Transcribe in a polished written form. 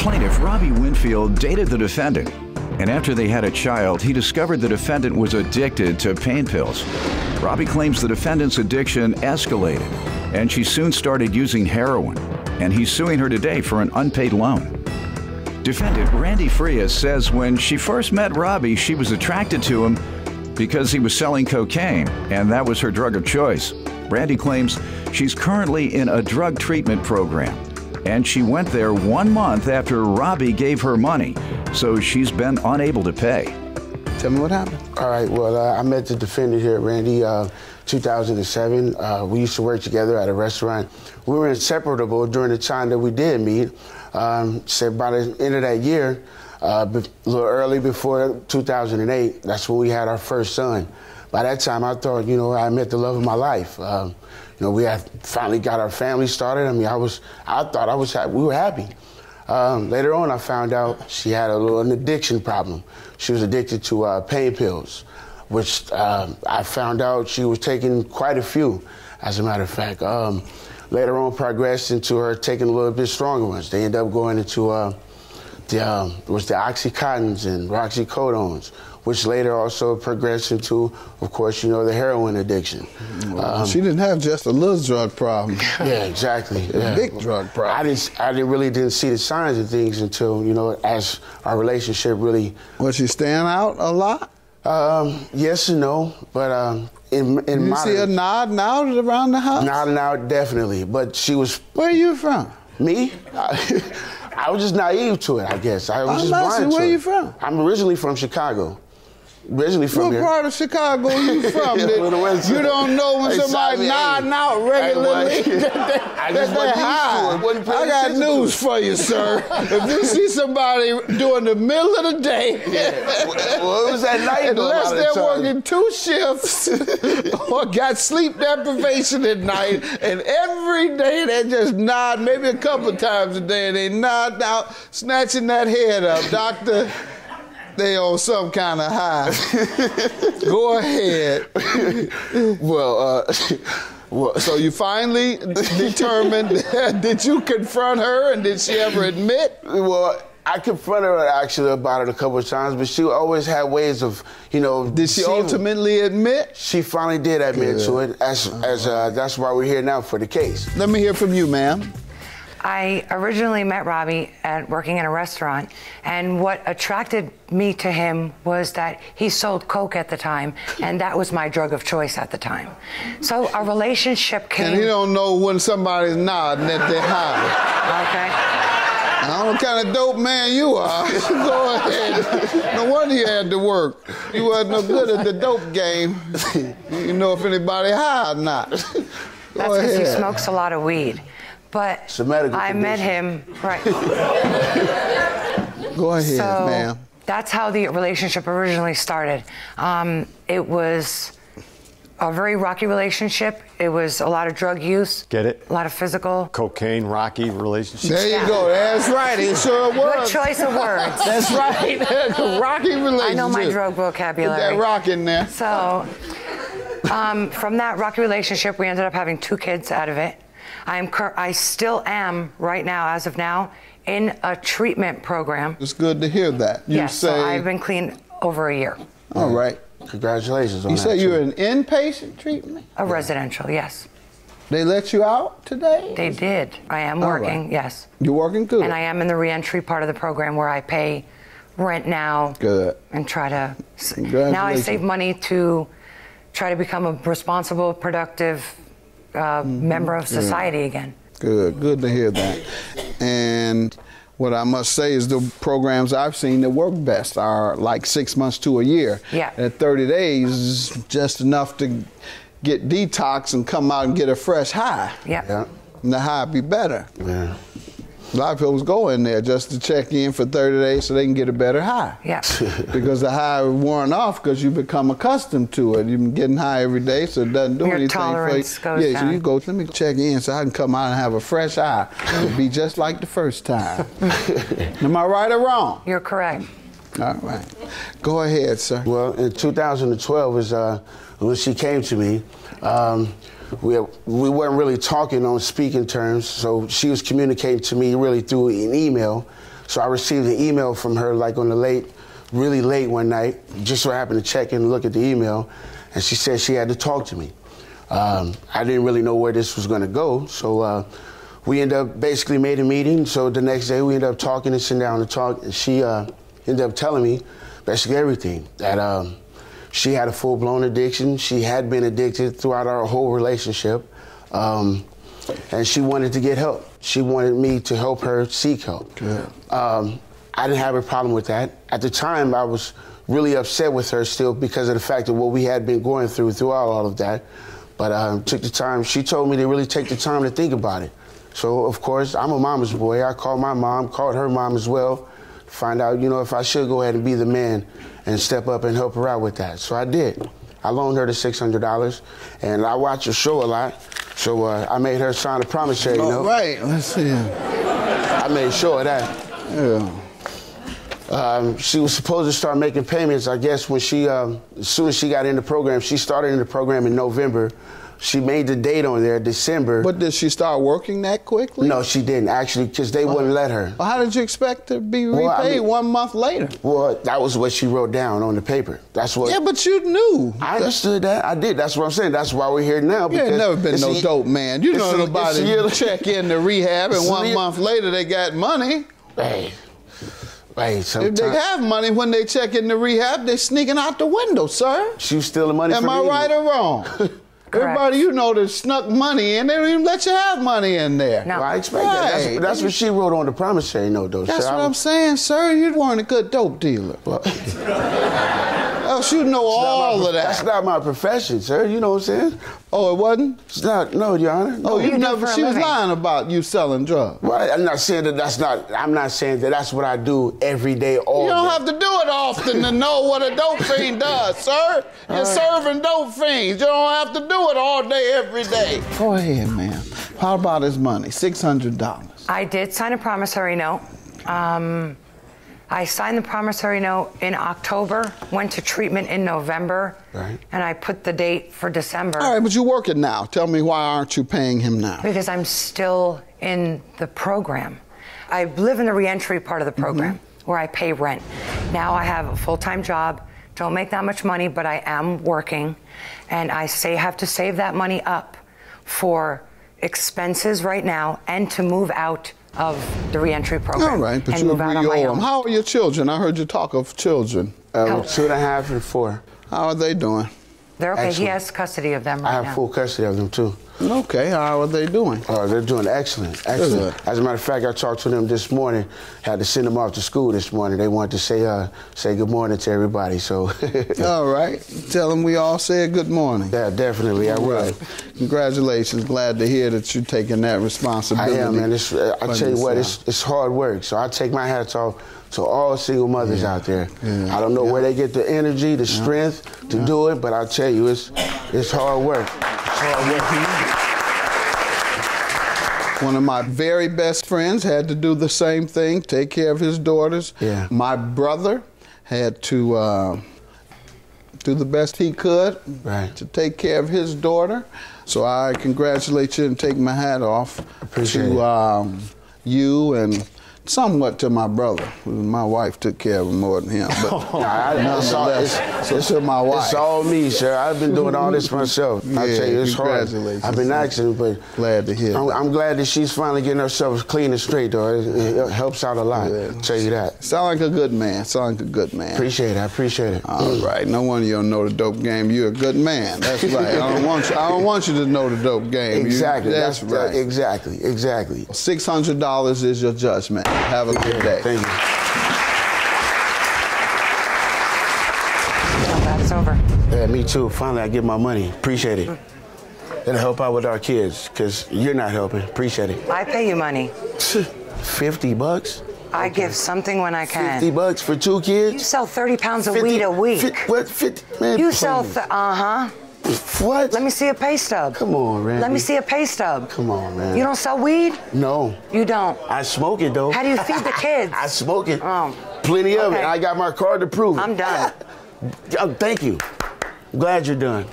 Plaintiff Robbie Winfield dated the defendant, and after they had a child, he discovered the defendant was addicted to pain pills. Robbie claims the defendant's addiction escalated, and she soon started using heroin, and he's suing her today for an unpaid loan. Defendant Randy Frias says when she first met Robbie, she was attracted to him because he was selling cocaine, and that was her drug of choice. Randy claims she's currently in a drug treatment program, and she went there 1 month after Robbie gave her money, so she's been unable to pay. Tell me what happened. All right, well, I met the defendant here, Randy, 2007. We used to work together at a restaurant. We were inseparable during the time that we did meet. So by the end of that year, a little early before 2008, that's when we had our first son. By that time, I thought, I met the love of my life. We had finally got our family started. I mean, I thought I was happy. We were happy. Later on, I found out she had an addiction problem. She was addicted to pain pills, which I found out she was taking quite a few, as a matter of fact. Later on, progressed into her taking a little bit stronger ones. They ended up going into the Oxycontins and Roxycodones, which later also progressed into, of course, the heroin addiction. She didn't have just a little drug problem. Yeah, exactly. A big drug problem. I really didn't see the signs of things until, as our relationship really... Was she staying out a lot? Yes and no, but in you see her nodding out around the house? Nodding out, definitely, but she was... Where are you from? Me? I was just naive to it, I guess. I was just blind to it. Where are you from? I'm originally from Chicago. Originally from What here. part of Chicago are you from? You don't know when somebody nodding out regularly. I got news for you, sir. If you see somebody during the middle of the day, well, it was at night, unless they're working 2 shifts or got sleep deprivation at night, and every day they just nod, maybe a couple of times a day, they nod out, snatching that head up, doctor. They on some kind of high. Go ahead. Well, so you finally determined, did you confront her and did she ever admit? Well, I confronted her actually about it a couple of times, but she always had ways of, Did she ultimately admit? She finally did admit to it, that's why we're here now for the case. Let me hear from you, ma'am. I originally met Robbie working in a restaurant, and what attracted me to him was that he sold coke at the time, and that was my drug of choice at the time. So a relationship came... And he don't know when somebody's nodding that they're high. Okay. I don't know what kind of dope man you are. Go ahead. No wonder you had to work. You wasn't no good at the dope game. You know if anybody high or not. That's because he smokes a lot of weed. But I met him, right. Go ahead, so ma'am. That's how the relationship originally started. It was a very rocky relationship. It was a lot of drug use. Get it? A lot of physical. Cocaine, rocky relationship. There you go. That's right. It sure was. Good choice of words. That's right. Rocky relationship. I know my drug vocabulary. Put that rock in there. So, from that rocky relationship, we ended up having 2 kids out of it. I still am, right now, as of now, in a treatment program. It's good to hear that. Yes, so I've been clean over a year. All right. Congratulations on that. You said you're in inpatient treatment? A residential, yes. They let you out today? They did. I am working, yes. You're working good. And I am in the reentry part of the program where I pay rent now. Good. And try to... Now I save money to try to become a responsible, productive member of society again. Good to hear that. And what I must say is the programs I've seen that work best are like 6 months to a year. Yeah. And 30 days is just enough to get detox and come out and get a fresh high. Yeah. And the high be better. Yeah. A lot of people go in there just to check in for 30 days so they can get a better high. Yeah. Because the high is worn off because you become accustomed to it. You've been getting high every day, so it doesn't do anything tolerance for you. Goes yeah, down. So you go, let me check in so I can come out and have a fresh high. It'll be just like the first time. Am I right or wrong? You're correct. All right. Go ahead, sir. Well, in 2012 is when she came to me. We weren't really talking on speaking terms, so she was communicating to me really through an email. So I received an email from her like on the really late one night. Just so happened to check in and look at the email, and she said she had to talk to me. I didn't really know where this was going to go, so we ended up basically made a meeting. So the next day we ended up talking and sitting down to talk, and she ended up telling me basically everything, that she had a full-blown addiction. She had been addicted throughout our whole relationship, and she wanted to get help. She wanted me to help her seek help. Good. I didn't have a problem with that. At the time, I was really upset with her still because of the fact of what we had been going throughout all of that. But took the time. She told me to really take the time to think about it. So, of course, I'm a mama's boy. I called my mom, called her mom as well, to find out, you know, if I should go ahead and be the man and step up and help her out with that. So I did. I loaned her the $600, and I watch her show a lot, so I made her sign a promissory note. All right, let's see. I made sure of that. Yeah. She was supposed to start making payments, I guess, when she, as soon as she got in the program. She started in the program in November. She made the date on there, December. But did she start working that quickly? No, she didn't, actually, because they wouldn't let her. Well, how did you expect to be repaid 1 month later? Well, that was what she wrote down on the paper. That's what. Yeah, but you knew. I understood that. I did. That's what I'm saying. That's why we're here now. You ain't never been no dope man. You know nobody check in the rehab and 1 month later they got money. Hey, if they have money when they check in the rehab, they're sneaking out the window, sir. She was stealing money from me. Am I right or wrong? Everybody you know that snuck money in, they don't even let you have money in there. No. Well, I expect that. That's what she wrote on the promissory note, though. That's what I'm saying, sir. You weren't a good dope dealer. Well, else you know all of that. That's not my profession, sir. You know what I'm saying? Oh, it wasn't? It's not. No, Your Honor. No. Oh, you never. She was lying about you selling drugs. Well, I'm not saying that that's not. I'm not saying that that's what I do every day, all day. You don't have to do it often to know what a dope fiend does, sir. You're serving dope fiends. You don't have to do it all day, every day. Go ahead, ma'am. How about his money? $600. I did sign a promissory note. I signed the promissory note in October, went to treatment in November, and I put the date for December. All right, but you're working now. Tell me, why aren't you paying him now? Because I'm still in the program. I live in the reentry part of the program where I pay rent. Now I have a full-time job, don't make that much money, but I am working, and I have to save that money up for expenses right now and to move out of the reentry program. All right, but you agree you owe them. How are your children? I heard you talk of children. 2.5 and 4. How are they doing? They're okay. Excellent. He has custody of them right now. I have full custody of them, too. Okay, how are they doing? They're doing excellent, excellent. As a matter of fact, I talked to them this morning. Had to send them off to school this morning. They wanted to say good morning to everybody, so. All right, tell them we all said good morning. Yeah, definitely, I will. Right. Congratulations, glad to hear that you're taking that responsibility. I am, man. I tell you what, it's hard work, so I take my hats off to all single mothers out there. I don't know where they get the energy, the strength to do it, but I tell you, it's hard work. It's hard work. One of my very best friends had to do the same thing, take care of his daughters. Yeah. My brother had to do the best he could to take care of his daughter. So I congratulate you and take my hat off to you and somewhat to my brother. My wife took care of him more than him, but it's to my wife. It's all me, sir. I've been doing all this myself. I tell you, it's hard. I've been asking, but glad to hear. I'm glad that she's finally getting herself clean and straight, though. It helps out a lot. I'll tell you that. Sound like a good man. Sound like a good man. Appreciate it. I appreciate it. All right. No wonder you don't know the dope game. You're a good man. That's right. I don't want you to know the dope game. Exactly. That's right. Exactly. $600 is your judgment. Have a good day. Thank you. I'm glad it's over. Yeah, me too. Finally, I get my money. Appreciate it. It'll help out with our kids, because you're not helping. Appreciate it. I pay you money. $50? I give something when I can. $50 for 2 kids? You sell 30 pounds of weed a week. What? 50? Man, you sell, What? Let me see a pay stub. Come on, Randy. Let me see a pay stub. Come on, man. You don't sell weed? No. You don't? I smoke it, though. How do you feed the kids? I smoke it. Oh. Plenty of it. I got my card to prove it. I'm done. Thank you. I'm glad you're done.